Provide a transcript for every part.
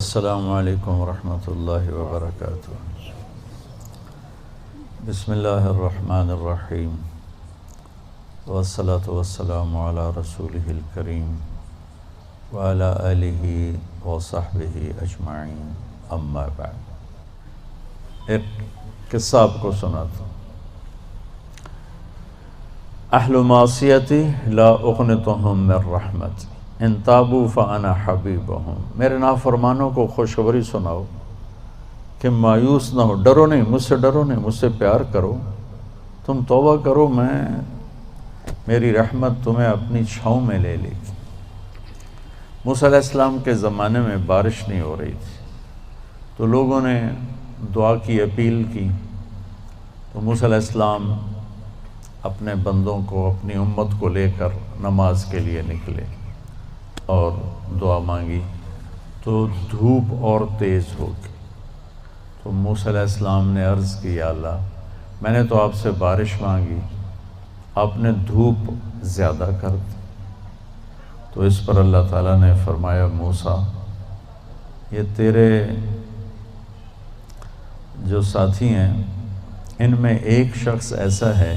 السلام علیکم ورحمۃ اللہ وبرکاتہ۔ بسم اللہ الرحمن الرحیم، والصلاة والسلام علی رسولہ الکریم وعلی آلہ وصحبہ اجمعین، اما بعد۔ ایک قصہ آپ کو سناتا ہوں۔ اہل معصیتی لا اقنطہم من رحمتی ان تابوا فانا حبیبہم۔ میرے نافرمانوں کو خوشخبری سناؤ کہ مایوس نہ ہو، ڈرو نہیں، مجھ سے ڈرو نہیں، مجھ سے پیار کرو، تم توبہ کرو، میری رحمت تمہیں اپنی چھاؤں میں لے لے گی۔ موسیٰ علیہ السلام کے زمانے میں بارش نہیں ہو رہی تھی، تو لوگوں نے دعا کی، اپیل کی، تو موسیٰ علیہ السلام اپنے بندوں کو، اپنی امت کو لے کر نماز کے لیے نکلے اور دعا مانگی، تو دھوپ اور تیز ہو گئی۔ تو موسیٰ علیہ السلام نے عرض کی، یا اللہ، میں نے تو آپ سے بارش مانگی، آپ نے دھوپ زیادہ کر دی۔ تو اس پر اللہ تعالیٰ نے فرمایا، موسیٰ، یہ تیرے جو ساتھی ہیں ان میں ایک شخص ایسا ہے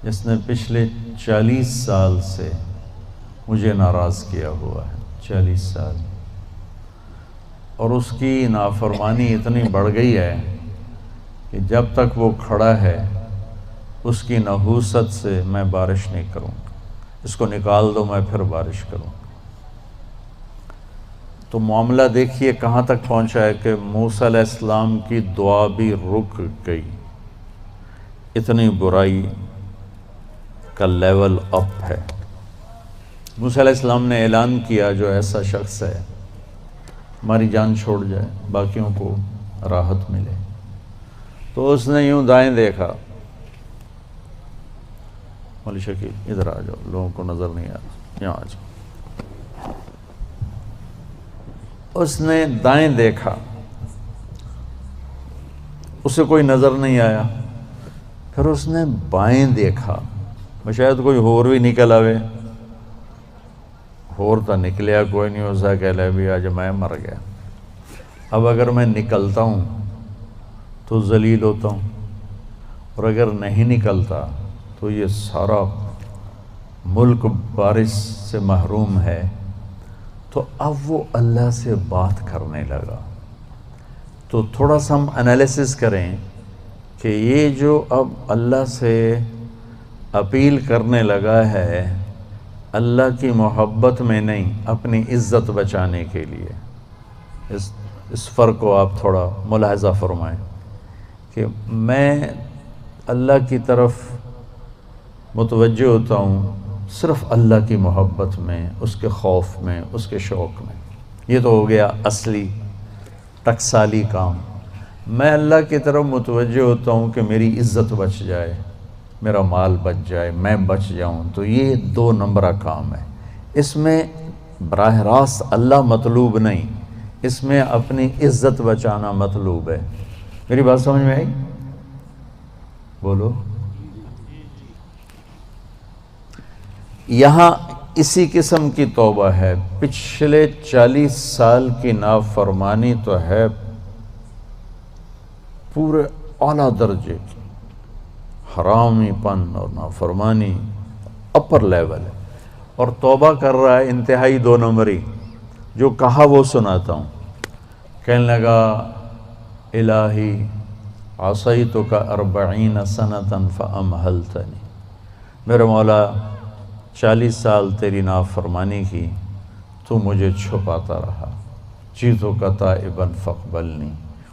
جس نے پچھلے 40 سال سے مجھے ناراض کیا ہوا ہے، 40 سال، اور اس کی نافرمانی اتنی بڑھ گئی ہے کہ جب تک وہ کھڑا ہے اس کی نحوست سے میں بارش نہیں کروں گا، اس کو نکال دو، میں پھر بارش کروں گا۔ تو معاملہ دیکھیے کہاں تک پہنچا ہے کہ موسیٰ علیہ السلام کی دعا بھی رک گئی، اتنی برائی کا لیول اپ ہے۔ موسیٰ علیہ السلام نے اعلان کیا، جو ایسا شخص ہے ہماری جان چھوڑ جائے، باقیوں کو راحت ملے۔ تو اس نے یوں دائیں دیکھا، مولی شکیل ادھر آ جاؤ، لوگوں کو نظر نہیں آ رہا، یہاں آ جاؤ۔ اس نے دائیں دیکھا، اسے کوئی نظر نہیں آیا۔ پھر اس نے بائیں دیکھا، شاید کوئی ہور بھی نکل آوے، ہور تو نکلیا کوئی نہیں، اسا کہہ لے بھی آج میں مر گیا، اب اگر میں نکلتا ہوں تو ذلیل ہوتا ہوں، اور اگر نہیں نکلتا تو یہ سارا ملک بارش سے محروم ہے۔ تو اب وہ اللہ سے بات کرنے لگا۔ تو تھوڑا سا ہم انالیسس کریں کہ یہ جو اب اللہ سے اپیل کرنے لگا ہے، اللہ کی محبت میں نہیں، اپنی عزت بچانے کے لیے، اس فرق کو آپ تھوڑا ملاحظہ فرمائیں کہ میں اللہ کی طرف متوجہ ہوتا ہوں صرف اللہ کی محبت میں، اس کے خوف میں، اس کے شوق میں۔ یہ تو ہو گیا اصلی ٹکسالی کام۔ میں اللہ کی طرف متوجہ ہوتا ہوں کہ میری عزت بچ جائے، میرا مال بچ جائے، میں بچ جاؤں، تو یہ 2 نمبرہ کام ہے۔ اس میں براہ راست اللہ مطلوب نہیں، اس میں اپنی عزت بچانا مطلوب ہے۔ میری بات سمجھ میں آئی؟ بولو۔ یہاں اسی قسم کی توبہ ہے، پچھلے 40 سال کی نافرمانی تو ہے پورے اعلیٰ درجے کی، حرامی پن اور نافرمانی اپر لیول ہے، اور توبہ کر رہا ہے انتہائی 2 نمبری۔ جو کہا وہ سناتا ہوں۔ کہنے لگا، الہی عصیتک 40 سنة فامہلتنی، میرے مولا 40 سال تیری نافرمانی کی، تو مجھے چھپاتا رہا، جئتک تائبا فاقبلنی،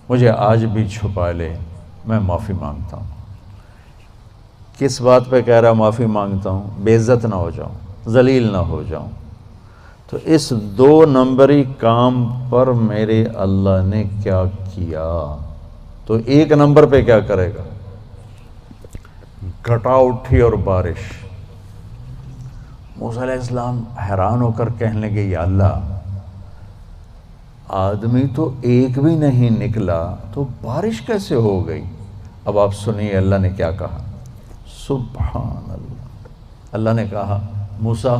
مجھے آج بھی چھپا لے، میں معافی مانگتا ہوں۔ کس بات پہ کہہ رہا معافی مانگتا ہوں؟ بے عزت نہ ہو جاؤں، ذلیل نہ ہو جاؤں۔ تو اس 2 نمبری کام پر میرے اللہ نے کیا کیا، تو 1 نمبر پہ کیا کرے گا؟ گھٹا اٹھی اور بارش۔ موسیٰ علیہ السلام حیران ہو کر کہنے لگے، یا اللہ، آدمی تو ایک بھی نہیں نکلا تو بارش کیسے ہو گئی؟ اب آپ سنیے اللہ نے کیا کہا۔ سبحان اللہ، اللہ نے کہا، موسیٰ،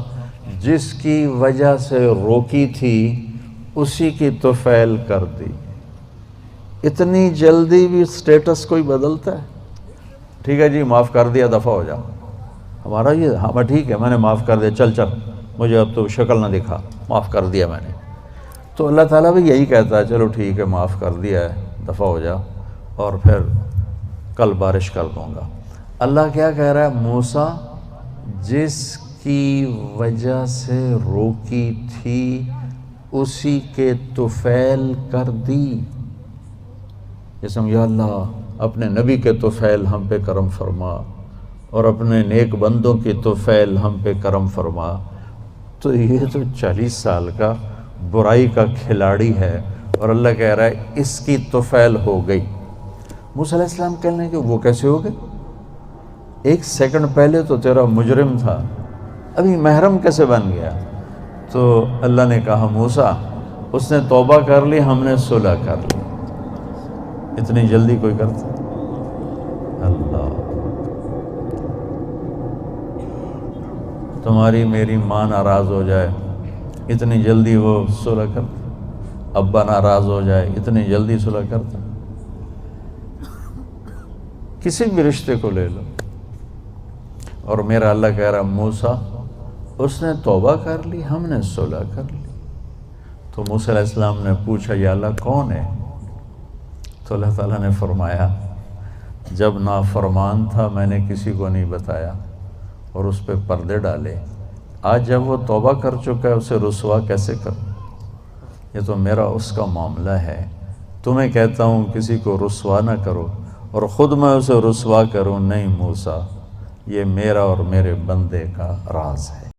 جس کی وجہ سے روکی تھی اسی کی طفیل کر دی۔ اتنی جلدی بھی سٹیٹس کوئی بدلتا ہے؟ ٹھیک ہے جی معاف کر دیا، دفع ہو جا۔ ہمارا یہ ہاں ٹھیک ہے میں نے معاف کر دیا، چل چل مجھے اب تو شکل نہ دکھا، معاف کر دیا میں نے۔ تو اللہ تعالیٰ بھی یہی کہتا ہے چلو ٹھیک ہے معاف کر دیا ہے، دفع ہو جا، اور پھر کل بارش کر دوں گا۔ اللہ کیا کہہ رہا ہے؟ موسیٰ جس کی وجہ سے روکی تھی اسی کے طفیل کر دی۔ جیسے یا اللہ اپنے نبی کے طفیل ہم پہ کرم فرما، اور اپنے نیک بندوں کی طفیل ہم پہ کرم فرما۔ تو یہ تو 40 سال کا برائی کا کھلاڑی ہے، اور اللہ کہہ رہا ہے اس کی طفیل ہو گئی۔ موسیٰ علیہ السلام کہنے کہ وہ کیسے ہو گئے؟ 1 سیکنڈ پہلے تو تیرا مجرم تھا، ابھی محرم کیسے بن گیا؟ تو اللہ نے کہا موسیٰ اس نے توبہ کر لی، ہم نے صلح کر لی۔ اتنی جلدی کوئی کرتا؟ اللہ، تمہاری میری ماں ناراض ہو جائے اتنی جلدی وہ صلح کرتا؟ ابا ناراض ہو جائے اتنی جلدی صلح کرتا؟ کسی بھی رشتے کو لے لو، اور میرا اللہ کہہ رہا موسیٰ اس نے توبہ کر لی، ہم نے صلح کر لی۔ تو موسیٰ علیہ السلام نے پوچھا یا اللہ کون ہے؟ تو اللہ تعالیٰ نے فرمایا جب نافرمان تھا میں نے کسی کو نہیں بتایا اور اس پہ پردے ڈالے، آج جب وہ توبہ کر چکا ہے اسے رسوا کیسے کروں؟ یہ تو میرا اس کا معاملہ ہے، تمہیں کہتا ہوں کسی کو رسوا نہ کرو اور خود میں اسے رسوا کروں نہیں موسیٰ، یہ میرا اور میرے بندے کا راز ہے۔